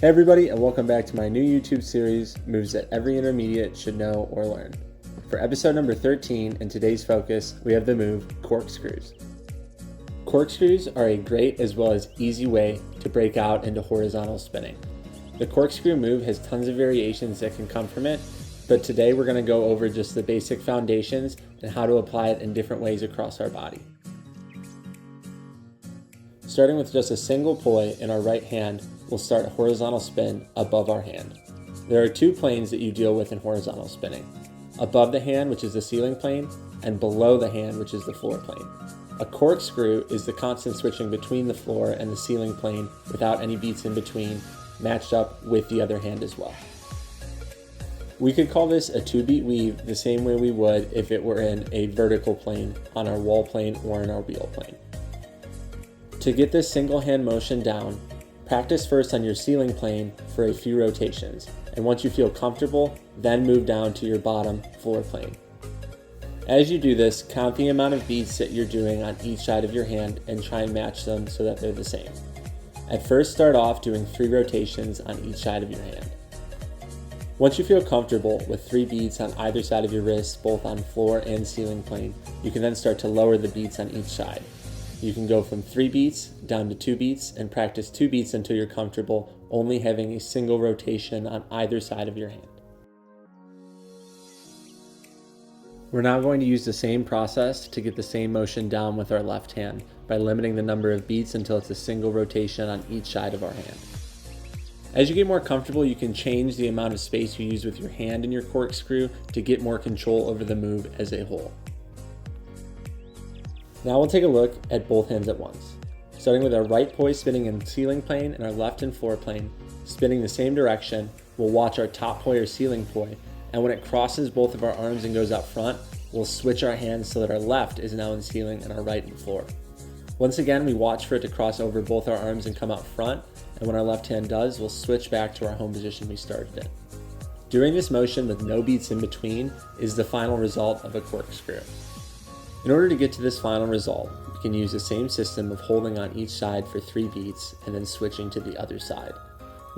Hey everybody, and welcome back to my new YouTube series, Moves That Every Intermediate Should Know or Learn. For episode number 13 and today's focus, we have the move corkscrews. Corkscrews are a great as well as easy way to break out into horizontal spinning. The corkscrew move has tons of variations that can come from it, but today we're going to go over just the basic foundations and how to apply it in different ways across our body. Starting with just a single pulley in our right hand, we'll start a horizontal spin above our hand. There are two planes that you deal with in horizontal spinning. Above the hand, which is the ceiling plane, and below the hand, which is the floor plane. A corkscrew is the constant switching between the floor and the ceiling plane without any beats in between, matched up with the other hand as well. We could call this a 2-beat weave the same way we would if it were in a vertical plane on our wall plane or in our wheel plane. To get this single hand motion down, practice first on your ceiling plane for a few rotations, and once you feel comfortable, then move down to your bottom floor plane. As you do this, count the amount of beats that you're doing on each side of your hand and try and match them so that they're the same. At first, start off doing 3 rotations on each side of your hand. Once you feel comfortable with 3 beats on either side of your wrist, both on floor and ceiling plane, you can then start to lower the beats on each side. You can go from 3 beats down to 2 beats and practice 2 beats until you're comfortable only having a single rotation on either side of your hand. We're now going to use the same process to get the same motion down with our left hand by limiting the number of beats until it's a single rotation on each side of our hand. As you get more comfortable, you can change the amount of space you use with your hand in your corkscrew to get more control over the move as a whole. Now we'll take a look at both hands at once. Starting with our right pulley spinning in ceiling plane and our left in floor plane, spinning the same direction, we'll watch our top pulley or ceiling pulley, and when it crosses both of our arms and goes out front, we'll switch our hands so that our left is now in ceiling and our right in floor. Once again, we watch for it to cross over both our arms and come out front, and when our left hand does, we'll switch back to our home position we started in. Doing this motion with no beats in between is the final result of a corkscrew. In order to get to this final result, we can use the same system of holding on each side for 3 beats and then switching to the other side.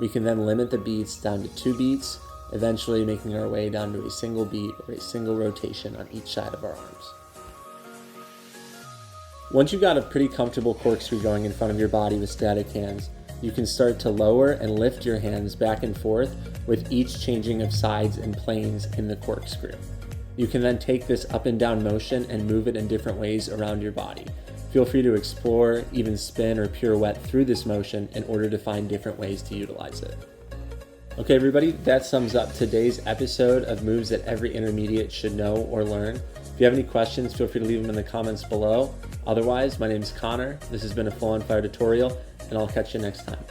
We can then limit the beats down to 2 beats, eventually making our way down to a single beat or a single rotation on each side of our arms. Once you've got a pretty comfortable corkscrew going in front of your body with static hands, you can start to lower and lift your hands back and forth with each changing of sides and planes in the corkscrew. You can then take this up and down motion and move it in different ways around your body. Feel free to explore, even spin or pirouette through this motion in order to find different ways to utilize it. Okay everybody, that sums up today's episode of Moves That Every Intermediate Should Know or Learn. If you have any questions, feel free to leave them in the comments below. Otherwise, my name is Connor. This has been a Full on Fire tutorial, and I'll catch you next time.